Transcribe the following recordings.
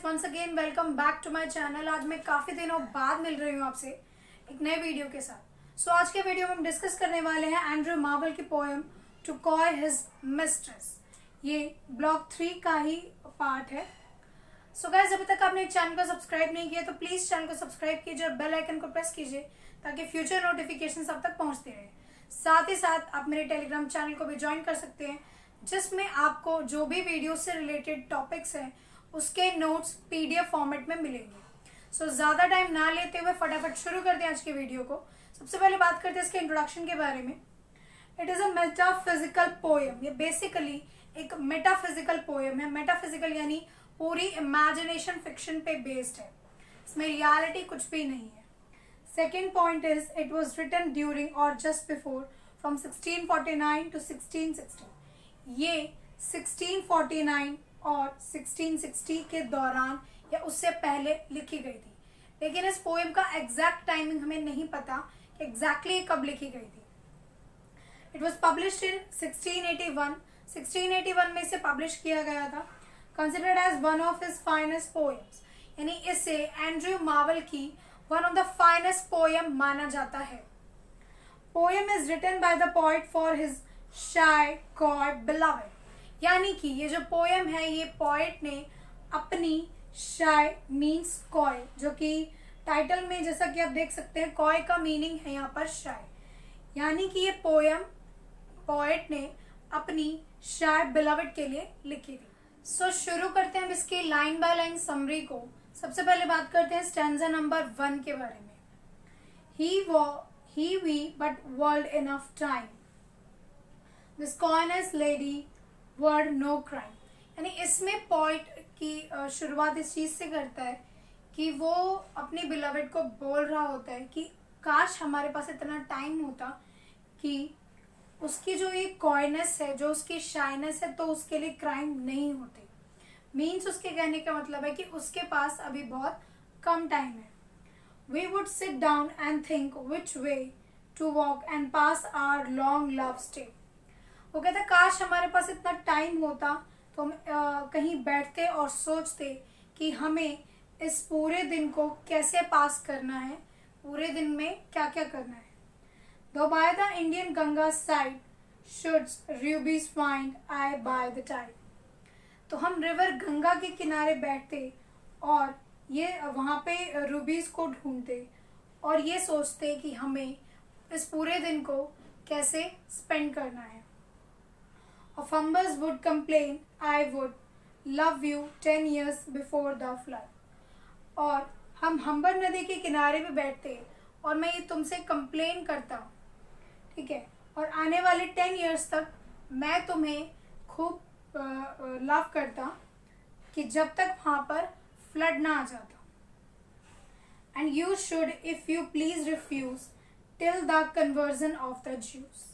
Once again welcome back to my channel. आज मैं काफ़ी दिनों बाद मिल रही हूँ आपसे एक नए वीडियो के साथ। सो आज के वीडियो में हम डिस्कस करने वाले हैं एंड्रयू मार्वेल की poem to coy his mistress. ये ब्लॉग 3 का ही पार्ट है। सो गाइस, अभी तक आपने चैनल को सब्सक्राइब नहीं किया तो प्लीज़ चैनल को सब्सक्राइब कीजिए और बेल आइकन को प्रेस कीजिए ताकि फ्यूचर नोटिफिकेशन आप तक पहुँचते रहे। साथ ही साथ आप मेरे टेलीग्राम चैनल को भी ज्वाइन कर सकते हैं, जिसमें आपको जो भी वीडियो से रिलेटेड टॉपिक्स हैं उसके नोट्स पीडीएफ फॉर्मेट में मिलेंगे। सो ज़्यादा टाइम ना लेते हुए फटाफट शुरू करते हैं आज के वीडियो को। सबसे पहले बात करते हैं इसके इंट्रोडक्शन के बारे में। It is a metaphysical poem. ये बेसिकली एक मेटाफिजिकल पोएम है। मेटाफिजिकल यानी पूरी इमेजिनेशन फिक्शन पे बेस्ड है, इसमें रियलिटी कुछ भी नहीं है। Second point is it was written during और जस्ट बिफोर फ्रॉम 1649 टू 1660। ये 1649 और 1660 के दौरान या उससे पहले लिखी गई थी, लेकिन इस पोएम का एग्जैक्ट टाइमिंग हमें नहीं पता कि एग्जैक्टली कब लिखी गई थी। It was published in 1681। 1681 में इसे पब्लिश किया गया था। Considered as one of his finest poems, यानी इसे एंड्रयू मार्वेल की one of the finest poem माना जाता है। Poem is written by the poet for his shy coy beloved, यानी कि ये जो पोएम है ये पोएट ने अपनी शाय मीन्स कॉय, जो कि टाइटल में जैसा कि आप देख सकते हैं कॉय का मीनिंग है यहाँ पर शाय, यानी कि ये पोएम पोएट ने अपनी शाय बिलवेड के लिए लिखी थी। सो शुरू करते हैं हम इसकी लाइन बाय लाइन समरी को। सबसे पहले बात करते हैं स्टैंजा नंबर 1 के बारे में। He we but world enough time, this coyness lady word no crime. यानी इसमें पोएट की शुरुआत इस चीज से करता है कि वो अपनी बिलवेड को बोल रहा होता है कि काश हमारे पास इतना टाइम होता कि उसकी जो ये कॉयनेस है, जो उसकी शाइनेस है, तो उसके लिए क्राइम नहीं होते। मीन्स उसके कहने का मतलब है कि उसके पास अभी बहुत कम टाइम है। We would sit down and think which way to walk and pass our long love stay. वो कहता काश हमारे पास इतना टाइम होता तो हम कहीं बैठते और सोचते कि हमें इस पूरे दिन को कैसे पास करना है, पूरे दिन में क्या क्या करना है। Though by the Indian Ganga side should rubies find I by the tide। तो हम रिवर गंगा के किनारे बैठते और ये वहाँ पे रूबीज को ढूंढते और ये सोचते कि हमें इस पूरे दिन को कैसे स्पेंड करना है। Of Humbers would complain, I would love you 10 years before the flood। और हम हम्बर नदी के किनारे पे बैठते और मैं ये तुमसे कंप्लेन करता, ठीक है, और आने वाले 10 इयर्स तक मैं तुम्हें खूब लव करता कि जब तक वहाँ पर फ्लड ना आ जाता। And you should if you please refuse till the conversion of the Jews.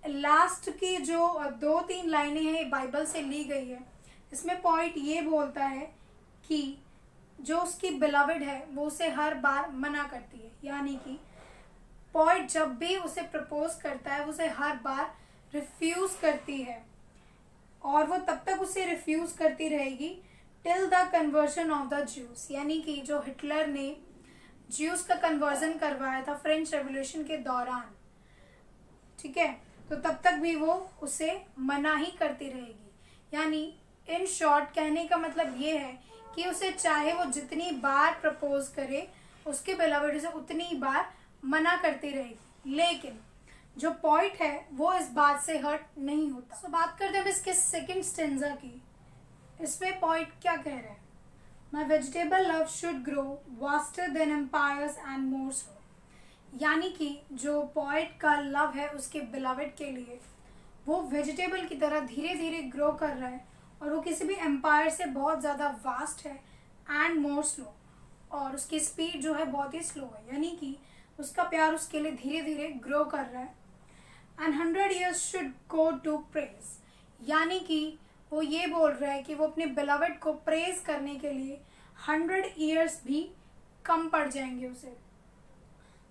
Last की जो 2-3 लाइनें हैं बाइबल से ली गई है। इसमें पॉइंट ये बोलता है कि जो उसकी बिलवेड है वो उसे हर बार मना करती है, यानी कि पॉइंट जब भी उसे प्रपोज करता है वो उसे हर बार रिफ्यूज करती है और वो तब तक उसे रिफ्यूज करती रहेगी till the conversion of the Jews, यानी कि जो हिटलर ने ज्यूज का कन्वर्जन करवाया था फ्रेंच रेवोल्यूशन के दौरान, ठीक है, तो तब तक भी वो उसे मना ही करती रहेगी। यानी इन शॉर्ट कहने का मतलब ये है कि उसे चाहे वो जितनी बार प्रपोज करे उसके बिलवेड उसे उतनी बार मना करती रहेगी, लेकिन जो पॉइंट है वो इस बात से हर्ट नहीं होता। सो बात करते हैं इसके सेकंड स्टेंजा की। इसमें पॉइंट क्या कह रहे हैं? My vegetable love should grow vaster than empires and more so. यानी कि जो पॉइंट का लव है उसके बिलवेड के लिए वो वेजिटेबल की तरह धीरे धीरे ग्रो कर रहा है और वो किसी भी एम्पायर से बहुत ज़्यादा वास्ट है एंड मोर स्लो, और उसकी स्पीड जो है बहुत ही स्लो है, यानी कि उसका प्यार उसके लिए धीरे धीरे ग्रो कर रहा है। And 100 years should go to praise, यानी कि वो ये बोल रहा है कि वो अपने बिलवेड को प्रेज करने के लिए 100 years भी कम पड़ जाएंगे उसे।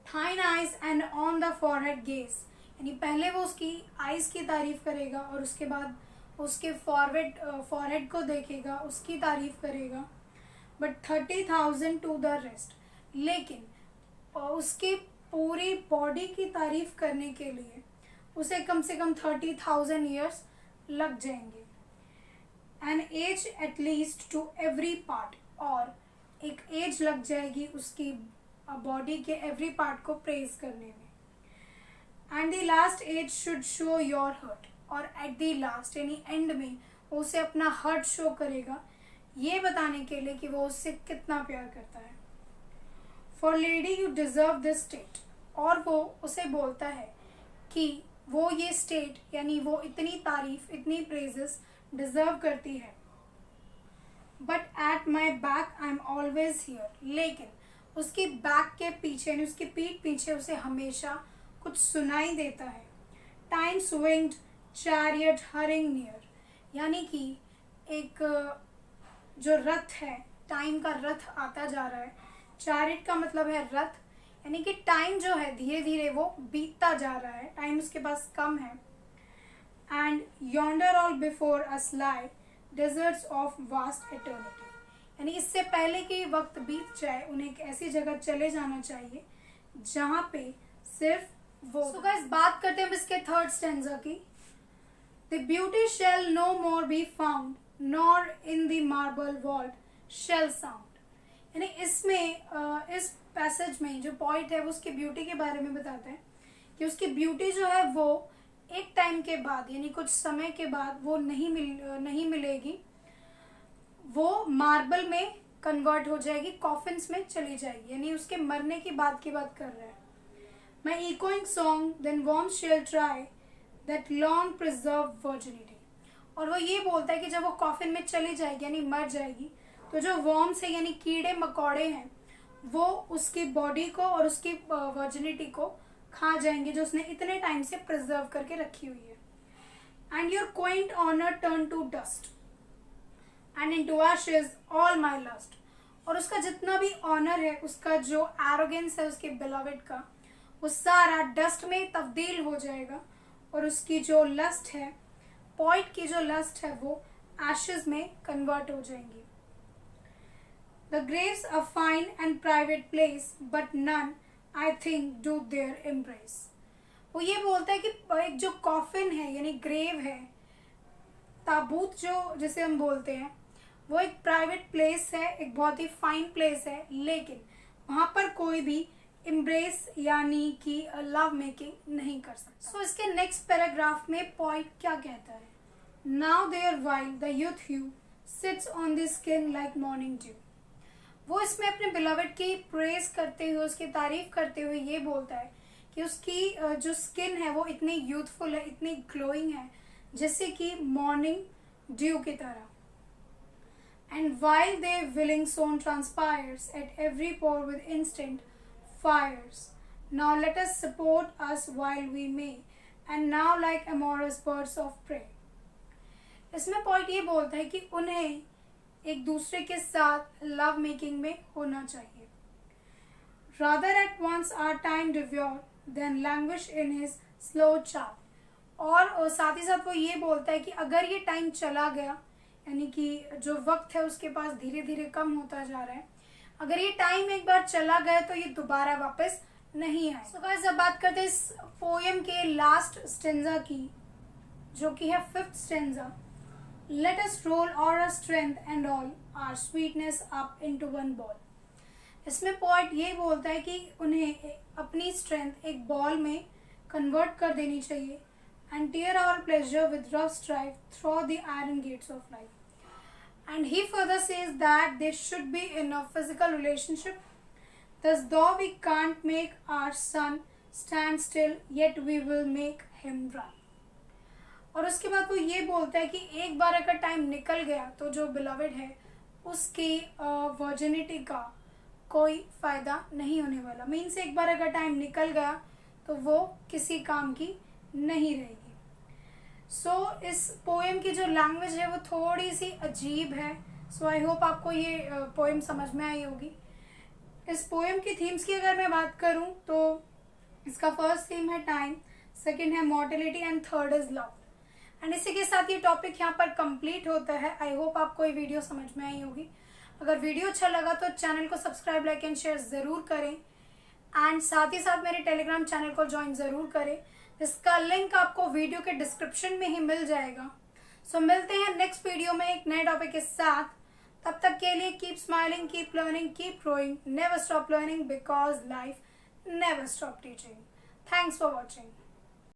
Thine eyes and on the forehead gaze, यानी पहले वो उसकी आइज की तारीफ करेगा और उसके बाद उसके फॉरहेड को देखेगा, उसकी तारीफ करेगा। But 30,000 to the rest. लेकिन उसकी पूरी बॉडी की तारीफ करने के लिए उसे कम से कम 30,000 ईयर्स लग जाएंगे। An age at least to every part, और एक एज लग जाएगी उसकी बॉडी के एवरी पार्ट को प्रेज करने में। And the last age should show your heart, और एट द लास्ट यानी एंड में वो उसे अपना हर्ट शो करेगा, ये बताने के लिए कि वो उससे कितना प्यार करता है। For lady you deserve this state, और वो उसे बोलता है कि वो ये स्टेट यानी वो इतनी तारीफ, इतनी प्रेजेस डिजर्व करती है। But at my back I am always here, लेकिन उसकी बैक के पीछे यानी उसकी पीठ पीछे उसे हमेशा कुछ सुनाई देता है। टाइम स्विंग्ड चैरियट हरिंग नियर, यानी कि एक जो रथ है, टाइम का रथ आता जा रहा है। चैरियट का मतलब है रथ, यानी कि टाइम जो है धीरे धीरे वो बीतता जा रहा है, टाइम उसके पास कम है। And yonder all before us lie desserts of vast eternity, यानी इससे पहले कि वक्त बीत जाए उन्हें एक ऐसी जगह चले जाना चाहिए जहाँ पे सिर्फ वो। सो गाइस, बात करते हैं इसके थर्ड स्टेंजा की। The beauty shall no more be found nor in the marble vault shall sound, यानी इसमें इस पैसेज में जो पॉइंट है वो उसकी ब्यूटी के बारे में बताता है कि उसकी ब्यूटी जो है वो एक टाइम के बाद यानी कुछ समय के बाद वो नहीं मिलेगी, वो मार्बल में कन्वर्ट हो जाएगी, कॉफिन्स में चली जाएगी, यानी उसके मरने की बात कर रहा है। My echoing song then worms shall try that long preserved virginity, और वो ये बोलता है कि जब वो कॉफिन में चली जाएगी यानी मर जाएगी, तो जो वॉर्म्स है यानी कीड़े मकोड़े हैं वो उसकी बॉडी को और उसकी वर्जिनिटी को खा जाएंगे, जो उसने इतने टाइम से प्रिजर्व करके रखी हुई है। And your quaint honour turn to dust and into ashes all my lust, और उसका जितना भी ऑनर है, उसका जो एरोगेंस है उसके बिलवेड का, वो सारा डस्ट में तब्दील हो जाएगा, और उसकी जो लस्ट है, पॉइंट की जो लस्ट है, वो एशेज में कन्वर्ट हो जाएंगी। The grave's a fine and private place, but none, I think, do their embrace. वो ये बोलता है कि एक जो कॉफिन है यानी ग्रेव है, ताबूत जो जिसे हम बोलते हैं, वो एक प्राइवेट प्लेस है, एक बहुत ही फाइन प्लेस है, लेकिन वहाँ पर कोई भी एम्ब्रेस यानी कि लव मेकिंग नहीं कर सकता। सो इसके नेक्स्ट पैराग्राफ में पॉइंट क्या कहता है? Now there while the youth hue sits on the skin like morning dew, वो इसमें अपने बिलवेड की प्रेज करते हुए, उसकी तारीफ करते हुए ये बोलता है कि उसकी जो स्किन है वो इतनी यूथफुल है, इतनी ग्लोइंग है, जैसे कि मॉर्निंग ड्यू की तरह। And while thy willing soul transpires at every pore with instant fires, now let us sport us while we may, and now like amorous birds of prey. इसमें point ये बोलता है कि उन्हें एक दूसरे के साथ लव मेकिंग में होना चाहिए। Rather at once our time devour than languish in his slow charm, और साथ ही साथ वो ये बोलता है कि अगर ये टाइम चला गया, यानी कि जो वक्त है उसके पास धीरे धीरे कम होता जा रहा है, अगर ये टाइम एक बार चला गया तो ये दोबारा वापस नहीं आए। सो गाइस, अब बात करते हैं इस पोएम के लास्ट स्टेंजा की, जो कि है fifth stanza. Let us roll all our strength and all our sweetness up into one ball. इसमें पॉइंट ये बोलता है कि उन्हें अपनी स्ट्रेंथ एक बॉल में कन्वर्ट कर देनी चाहिए, and tear our pleasure with rough strife through the iron gates of life. And he further says that there should be in a physical relationship, thus though we can't make our sun stand still, yet we will make him run. और उसके बाद वो ये बोलता है कि एक बार अगर टाइम निकल गया तो जो बिलवेड है उसकी वर्जिनिटी का कोई फ़ायदा नहीं होने वाला। मीन्स एक बार अगर टाइम निकल गया तो वो किसी काम की नहीं रहेगी। सो इस पोएम की जो लैंग्वेज है वो थोड़ी सी अजीब है। सो आई होप आपको ये पोएम समझ में आई होगी। इस पोएम की थीम्स की अगर मैं बात करूं तो इसका फर्स्ट थीम है टाइम, सेकंड है mortality and third is love. And इसी के साथ ये टॉपिक यहाँ पर कंप्लीट होता है। आई होप आपको ये वीडियो समझ में आई होगी। अगर वीडियो अच्छा लगा तो चैनल को सब्सक्राइब, लाइक एंड शेयर ज़रूर करें एंड साथ ही साथ मेरे टेलीग्राम चैनल को ज्वाइन ज़रूर करें, जिसका लिंक आपको वीडियो के डिस्क्रिप्शन में ही मिल जाएगा। सो मिलते हैं नेक्स्ट वीडियो में एक नए टॉपिक के साथ। तब तक के लिए keep smiling, keep learning, keep growing, never stop learning because life never stop teaching. Thanks for watching.